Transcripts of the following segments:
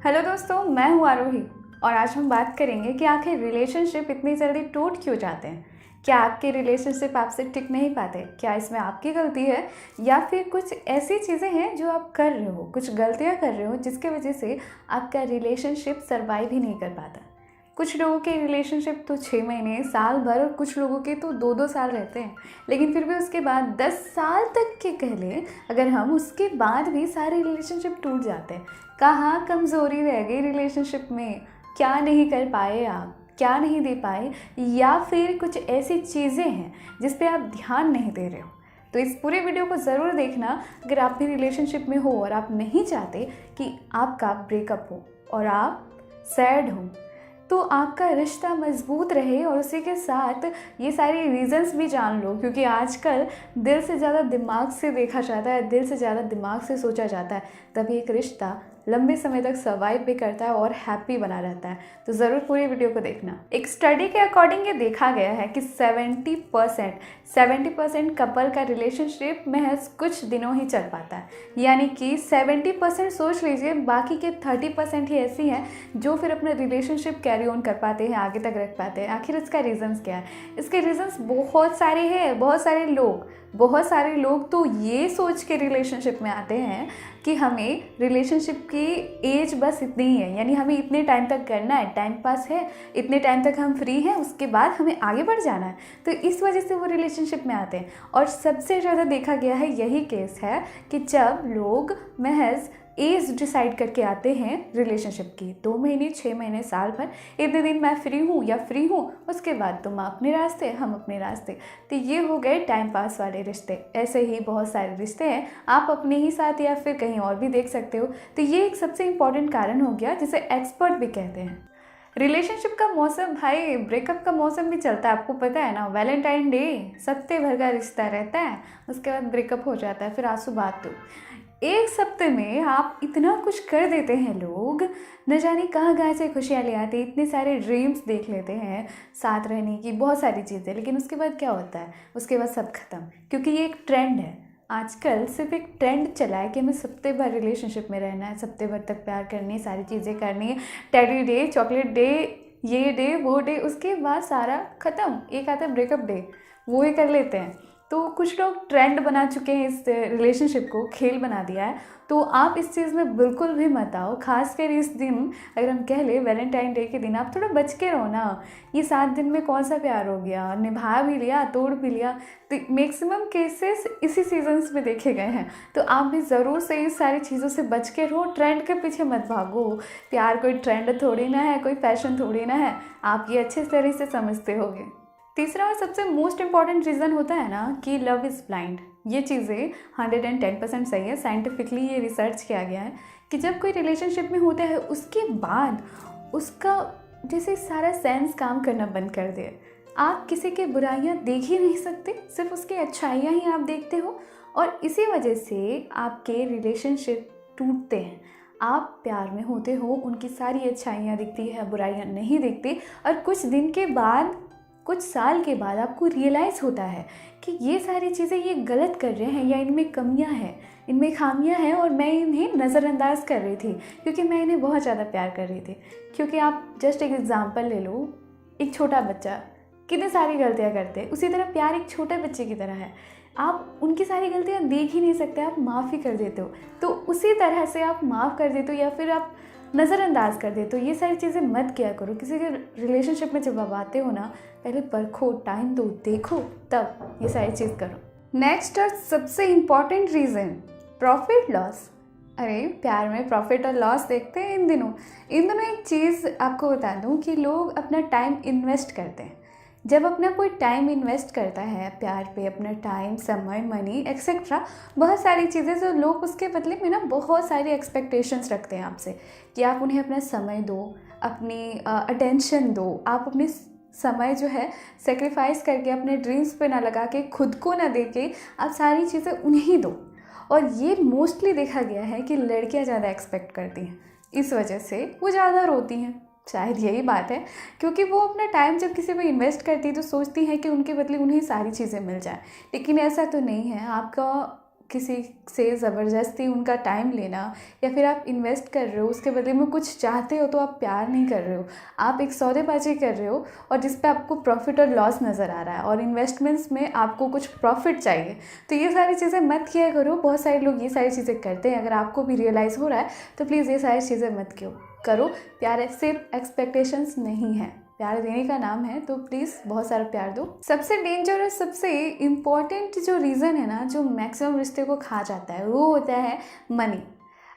Hello दोस्तों, मैं हूँ आरोही और आज हम बात करेंगे कि आखिर रिलेशनशिप इतनी जल्दी टूट क्यों जाते हैं। क्या आपके रिलेशनशिप आपसे टिक नहीं पाते? क्या इसमें आपकी गलती है या फिर कुछ ऐसी चीज़ें हैं जो आप कर रहे हो, कुछ गलतियाँ कर रहे हो जिसके वजह से आपका रिलेशनशिप सर्वाइव ही नहीं कर पाता। कुछ लोगों के रिलेशनशिप तो 6 महीने, साल भर और कुछ लोगों के तो 2-2 साल रहते हैं, लेकिन फिर भी उसके बाद 10 साल तक के कह लें अगर हम, उसके बाद भी सारे रिलेशनशिप टूट जाते हैं। कहाँ कमज़ोरी रह गई रिलेशनशिप में? क्या नहीं कर पाए आप, क्या नहीं दे पाए, या फिर कुछ ऐसी चीज़ें हैं जिस पे आप ध्यान नहीं दे रहे हो? तो इस पूरे वीडियो को ज़रूर देखना अगर आप भी रिलेशनशिप में हो और आप नहीं चाहते कि आपका ब्रेकअप हो और आप सैड हो, तो आपका रिश्ता मजबूत रहे और उसी के साथ ये सारी रीज़न्स भी जान लो, क्योंकि आजकल दिल से ज़्यादा दिमाग से देखा जाता है, दिल से ज़्यादा दिमाग से सोचा जाता है, तभी एक रिश्ता लंबे समय तक सर्वाइव भी करता है और हैप्पी बना रहता है। तो ज़रूर पूरी वीडियो को देखना। एक स्टडी के अकॉर्डिंग ये देखा गया है कि 70% कपल का रिलेशनशिप महज कुछ दिनों ही चल पाता है, यानी कि 70% सोच लीजिए, बाकी के 30% ही ऐसी हैं जो फिर अपना रिलेशनशिप कैरी ऑन कर पाते हैं, आगे तक रख पाते हैं। आखिर इसका रीज़न्स क्या है? इसके रीज़न्स बहुत सारे हैं। बहुत सारे लोग तो ये सोच के रिलेशनशिप में आते हैं कि हमें रिलेशनशिप की एज बस इतनी ही है, यानी हमें इतने टाइम तक करना है, टाइम पास है, इतने टाइम तक हम फ्री हैं, उसके बाद हमें आगे बढ़ जाना है। तो इस वजह से वो रिलेशनशिप में आते हैं। और सबसे ज़्यादा देखा गया है यही केस है कि जब लोग महज एज डिसाइड करके आते हैं रिलेशनशिप की, 2 महीने, 6 महीने, साल भर, इतने दिन मैं फ्री हूँ या फ्री हूँ, उसके बाद तुम अपने रास्ते, हम अपने रास्ते। तो ये हो गए टाइम पास वाले रिश्ते। ऐसे ही बहुत सारे रिश्ते हैं, आप अपने ही साथ या फिर कहीं और भी देख सकते हो। तो ये एक सबसे इम्पॉर्टेंट कारण हो गया जिसे एक्सपर्ट भी कहते हैं। रिलेशनशिप का मौसम, भाई ब्रेकअप का मौसम भी चलता है, आपको पता है ना। वैलेंटाइन डे हफ्ते भर का रिश्ता रहता है, उसके बाद ब्रेकअप हो जाता है, फिर आंसू बात दो। एक हफ्ते में आप इतना कुछ कर देते हैं लोग, न जाने कहाँ से खुशियाँ ले आते हैं, इतने सारे ड्रीम्स देख लेते हैं साथ रहने की, बहुत सारी चीज़ें, लेकिन उसके बाद क्या होता है? उसके बाद सब खत्म, क्योंकि ये एक ट्रेंड है। आजकल सिर्फ एक ट्रेंड चला है कि हमें हफ्ते भर रिलेशनशिप में रहना है, हफ्ते भर तक प्यार करनी है, सारी चीज़ें करनी है, टेडी डे, चॉकलेट डे, ये डे, वो डे, उसके बाद सारा ख़त्म। एक आता है ब्रेकअप डे, वो ही कर लेते हैं। तो कुछ लोग ट्रेंड बना चुके हैं, इस रिलेशनशिप को खेल बना दिया है। तो आप इस चीज़ में बिल्कुल भी मत आओ, खासकर इस दिन, अगर हम कह लें वैलेंटाइन डे के दिन, आप थोड़ा बच के रहो ना। ये 7 दिन में कौन सा प्यार हो गया, निभा भी लिया, तोड़ भी लिया। तो मैक्सिमम केसेस इसी सीजन्स में देखे गए हैं। तो आप भी ज़रूर से इस सारी चीज़ों से बच के रहो, ट्रेंड के पीछे मत भागो। प्यार कोई ट्रेंड थोड़ी ना है, कोई फैशन थोड़ी ना है, आप ये अच्छे तरह से समझते होगे। तीसरा और सबसे मोस्ट इम्पॉर्टेंट रीज़न होता है ना कि लव इज़ ब्लाइंड। ये चीज़ें 110% सही है, साइंटिफिकली ये रिसर्च किया गया है कि जब कोई रिलेशनशिप में होता है उसके बाद उसका जैसे सारा सेंस काम करना बंद कर दे। आप किसी की बुराइयां देख ही नहीं सकते, सिर्फ उसकी अच्छाइयां ही आप देखते हो, और इसी वजह से आपके रिलेशनशिप टूटते हैं। आप प्यार में होते हो, उनकी सारी अच्छाइयाँ दिखती है, बुराइयाँ नहीं दिखती, और कुछ दिन के बाद, कुछ साल के बाद आपको रियलाइज़ होता है कि ये सारी चीज़ें ये गलत कर रहे हैं, या इनमें कमियां हैं, इनमें खामियां हैं, और मैं इन्हें नज़रअंदाज कर रही थी क्योंकि मैं इन्हें बहुत ज़्यादा प्यार कर रही थी। क्योंकि आप जस्ट एक एग्ज़ाम्पल ले लो, एक छोटा बच्चा कितनी सारी गलतियाँ करते हैं, उसी तरह प्यार एक छोटे बच्चे की तरह है। आप उनकी सारी गलतियाँ देख ही नहीं सकते, आप माफ़ ही कर देते हो। तो उसी तरह से आप माफ़ कर देते हो या फिर आप नज़रअंदाज कर देते हो। ये सारी चीज़ें मत किया करो। किसी के रिलेशनशिप में जब आप आते हो ना, पहले परखो, टाइम दो, देखो, तब ये सारी चीज़ करो। नेक्स्ट और सबसे इम्पॉर्टेंट रीज़न, प्रॉफिट लॉस। अरे प्यार में प्रॉफिट और लॉस देखते हैं इन दिनों। एक चीज़ आपको बता दूं कि लोग अपना टाइम इन्वेस्ट करते हैं। जब अपना कोई टाइम इन्वेस्ट करता है प्यार पे, अपना टाइम, समय, मनी एक्सेट्रा, बहुत सारी चीज़ें, जो लोग उसके बदले में ना बहुत सारी एक्सपेक्टेशंस रखते हैं आपसे कि आप उन्हें अपना समय दो, अपनी अटेंशन दो। आप अपने समय जो है सेक्रीफाइस करके, अपने ड्रीम्स पे ना लगा के, खुद को ना दे के, आप सारी चीज़ें उन्हें ही दो। और ये मोस्टली देखा गया है कि लड़कियां ज़्यादा एक्सपेक्ट करती हैं, इस वजह से वो ज़्यादा रोती हैं। शायद यही बात है, क्योंकि वो अपना टाइम जब किसी पे इन्वेस्ट करती है तो सोचती हैं कि उनके बदले उन्हें सारी चीज़ें मिल जाए, लेकिन ऐसा तो नहीं है। आपका किसी से ज़बरदस्ती उनका टाइम लेना, या फिर आप इन्वेस्ट कर रहे हो उसके बदले में कुछ चाहते हो, तो आप प्यार नहीं कर रहे हो, आप एक सौदेबाजी कर रहे हो और जिस पे आपको प्रॉफिट और लॉस नज़र आ रहा है, और इन्वेस्टमेंट्स में आपको कुछ प्रॉफिट चाहिए। तो ये सारी चीज़ें मत किया करो। बहुत सारे लोग ये सारी चीज़ें करते हैं। अगर आपको भी रियलाइज़ हो रहा है तो प्लीज़ ये सारी चीज़ें मत करो। प्यार सिर्फ एक्सपेक्टेशंस नहीं है, प्यार देने का नाम है, तो प्लीज़ बहुत सारा प्यार दो। सबसे डेंजरस, सबसे इम्पॉर्टेंट जो रीज़न है ना, जो मैक्सिमम रिश्ते को खा जाता है, वो होता है मनी।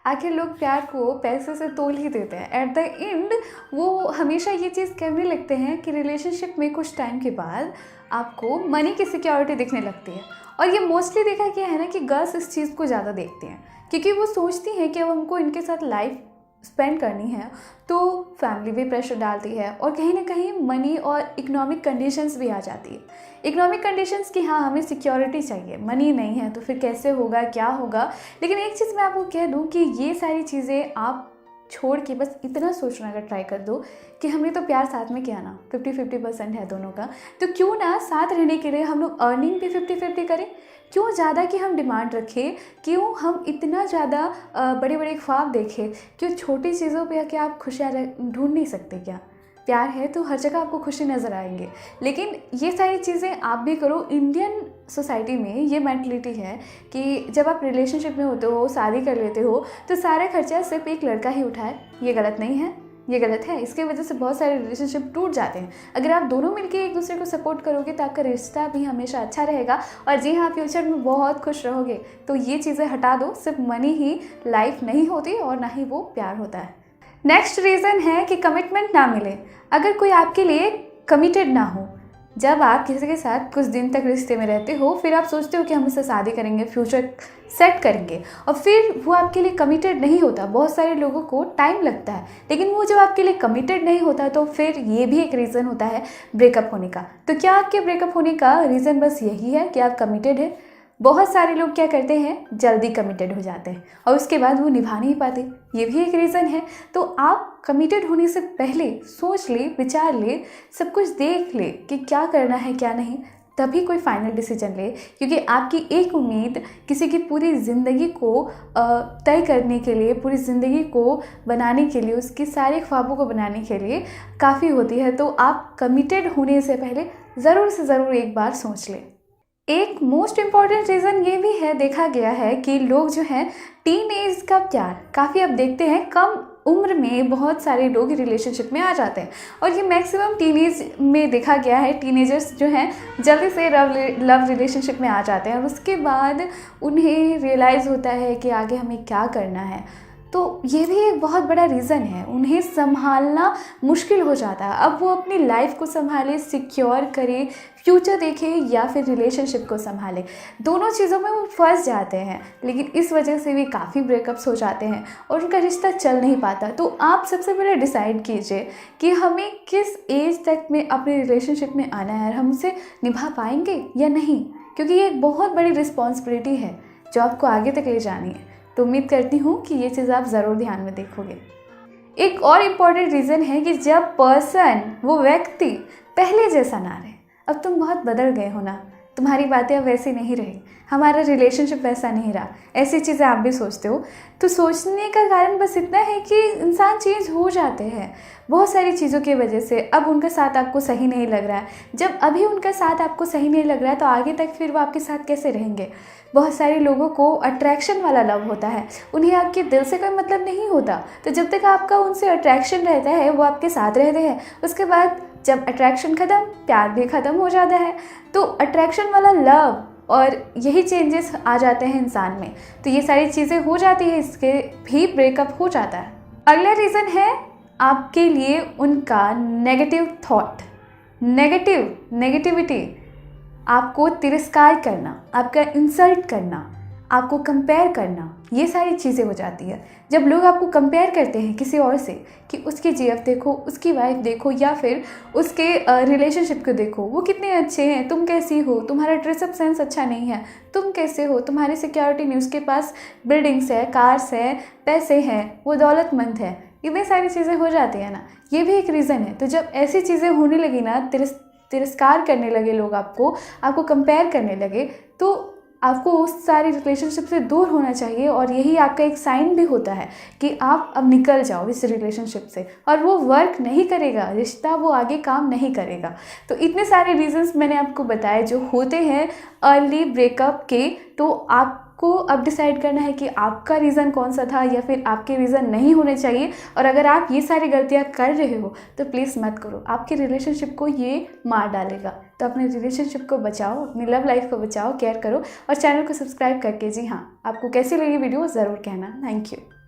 आखिर लोग प्यार को पैसे से तोल ही देते हैं। एट द एंड वो हमेशा ये चीज़ कहने लगते हैं कि रिलेशनशिप में कुछ टाइम के बाद आपको मनी की सिक्योरिटी दिखने लगती है। और ये मोस्टली देखा गया है ना कि गर्ल्स इस चीज़ को ज़्यादा देखती हैं, क्योंकि वो सोचती हैं कि अब हमको इनके साथ लाइफ स्पेंड करनी है, तो फैमिली भी प्रेशर डालती है, और कहीं ना कहीं मनी और इकोनॉमिक कंडीशंस भी आ जाती है। इकोनॉमिक कंडीशंस कि हाँ हमें सिक्योरिटी चाहिए, मनी नहीं है तो फिर कैसे होगा, क्या होगा। लेकिन एक चीज़ मैं आपको कह दूँ कि ये सारी चीज़ें आप छोड़ के बस इतना सोचना अगर ट्राई कर दो कि हमने तो प्यार साथ में किया ना, 50-50% है दोनों का, तो क्यों ना साथ रहने के लिए हम लोग अर्निंग भी 50-50 करें। क्यों ज़्यादा कि हम डिमांड रखें, क्यों हम इतना ज़्यादा बड़े बड़े ख्वाब देखें, क्यों छोटी चीज़ों पे आके आप खुशियाँ ढूंढ नहीं सकते क्या। प्यार है तो हर जगह आपको खुशी नज़र आएंगे। लेकिन ये सारी चीज़ें आप भी करो। इंडियन सोसाइटी में ये मेंटलिटी है कि जब आप रिलेशनशिप में होते हो, शादी कर लेते हो, तो सारा खर्चा सिर्फ एक लड़का ही उठाए। ये गलत नहीं है, ये गलत है। इसके वजह से बहुत सारे रिलेशनशिप टूट जाते हैं। अगर आप दोनों मिलकर एक दूसरे को सपोर्ट करोगे तो आपका रिश्ता भी हमेशा अच्छा रहेगा, और जी हाँ, फ्यूचर में बहुत खुश रहोगे। तो ये चीज़ें हटा दो। सिर्फ मनी ही लाइफ नहीं होती, और ना ही वो प्यार होता है। नेक्स्ट रीज़न है कि कमिटमेंट ना मिले। अगर कोई आपके लिए कमिटेड ना हो, जब आप किसी के साथ कुछ दिन तक रिश्ते में रहते हो, फिर आप सोचते हो कि हम इससे शादी करेंगे, फ्यूचर सेट करेंगे, और फिर वो आपके लिए कमिटेड नहीं होता। बहुत सारे लोगों को टाइम लगता है, लेकिन वो जब आपके लिए कमिटेड नहीं होता, तो फिर ये भी एक रीज़न होता है ब्रेकअप होने का। तो क्या आपके ब्रेकअप होने का रीज़न बस यही है कि आप कमिटेड है? बहुत सारे लोग क्या करते हैं, जल्दी कमिटेड हो जाते हैं और उसके बाद वो निभा नहीं पाते। ये भी एक रीज़न है। तो आप कमिटेड होने से पहले सोच ले, विचार ले, सब कुछ देख ले कि क्या करना है क्या नहीं, तभी कोई फाइनल डिसीजन ले। क्योंकि आपकी एक उम्मीद किसी की पूरी ज़िंदगी को तय करने के लिए, पूरी ज़िंदगी को बनाने के लिए, उसके सारे ख्वाबों को बनाने के लिए काफ़ी होती है। तो आप कमिटेड होने से पहले ज़रूर से ज़रूर एक बार सोच लें। एक मोस्ट इम्पॉर्टेंट रीज़न ये भी है, देखा गया है कि लोग जो हैं टीन एज का प्यार काफ़ी अब देखते हैं, कम उम्र में बहुत सारे लोग रिलेशनशिप में आ जाते हैं। और ये मैक्सिमम टीनेज में देखा गया है, टीनेजर्स जो हैं जल्दी से लव रिलेशनशिप में आ जाते हैं, और उसके बाद उन्हें रियलाइज़ होता है कि आगे हमें क्या करना है। तो ये भी एक बहुत बड़ा रीज़न है, उन्हें संभालना मुश्किल हो जाता है। अब वो अपनी लाइफ को संभाले, सिक्योर करे, फ्यूचर देखे, या फिर रिलेशनशिप को संभाले, दोनों चीज़ों में वो फंस जाते हैं। लेकिन इस वजह से भी काफ़ी ब्रेकअप्स हो जाते हैं और उनका रिश्ता चल नहीं पाता। तो आप सबसे पहले डिसाइड कीजिए कि हमें किस एज तक में अपने रिलेशनशिप में आना है, हम उसे निभा पाएंगे या नहीं, क्योंकि ये एक बहुत बड़ी रिस्पॉन्सिबिलिटी है जो आपको आगे तक ले जानी है। तो उम्मीद करती हूँ कि ये चीज़ आप ज़रूर ध्यान में देखोगे। एक और इम्पॉर्टेंट रीज़न है कि जब पर्सन, वो व्यक्ति पहले जैसा ना रहे। अब तुम बहुत बदल गए हो ना, तुम्हारी बातें अब वैसी नहीं रही, हमारा रिलेशनशिप वैसा नहीं रहा, ऐसी चीज़ें आप भी सोचते हो। तो सोचने का कारण बस इतना है कि इंसान चेंज हो जाते हैं बहुत सारी चीज़ों की वजह से। अब उनका साथ आपको सही नहीं लग रहा है, जब अभी उनका साथ आपको सही नहीं लग रहा है तो आगे तक फिर वो आपके साथ कैसे रहेंगे। बहुत सारे लोगों को अट्रैक्शन वाला लव होता है, उन्हें आपके दिल से कोई मतलब नहीं होता। तो जब तक आपका उनसे अट्रैक्शन रहता है, वो आपके साथ रहते हैं, उसके बाद जब अट्रैक्शन ख़त्म, प्यार भी ख़त्म हो जाता है। तो अट्रैक्शन वाला लव और यही चेंजेस आ जाते हैं इंसान में। तो ये सारी चीज़ें हो जाती है, इसके भी ब्रेकअप हो जाता है। अगला रीज़न है आपके लिए उनका नेगेटिव थॉट, नेगेटिविटी, आपको तिरस्कार करना, आपका इंसल्ट करना, आपको कंपेयर करना, ये सारी चीज़ें हो जाती है। जब लोग आपको कंपेयर करते हैं किसी और से कि उसकी जीएफ देखो, उसकी वाइफ देखो, या फिर उसके रिलेशनशिप को देखो, वो कितने अच्छे हैं, तुम कैसी हो, तुम्हारा ड्रेसअप सेंस अच्छा नहीं है, तुम कैसे हो, तुम्हारी सिक्योरिटी नहीं, उसके पास बिल्डिंग्स है, कार्स है, पैसे हैं, वो दौलतमंद है, इतनी सारी चीज़ें हो जाती है ना। ये भी एक रीज़न है। तो जब ऐसी चीज़ें होने लगी ना, तिरस्कार करने लगे लोग, आपको कंपेयर करने लगे, तो आपको उस सारी रिलेशनशिप से दूर होना चाहिए और यही आपका एक साइन भी होता है कि आप अब निकल जाओ इस रिलेशनशिप से, और वो वर्क नहीं करेगा, रिश्ता वो आगे काम नहीं करेगा। तो इतने सारे रीजंस मैंने आपको बताए जो होते हैं अर्ली ब्रेकअप के। तो आपको अब डिसाइड करना है कि आपका रीज़न कौन सा था या फिर आपके रीज़न नहीं होने चाहिए। और अगर आप ये सारी गलतियाँ कर रहे हो तो प्लीज़ मत करो, आपके रिलेशनशिप को ये मार डालेगा। तो अपने रिलेशनशिप को बचाओ, अपनी लव लाइफ को बचाओ, केयर करो और चैनल को सब्सक्राइब करके जी हाँ, आपको कैसी लगी वीडियो ज़रूर कहना। Thank you.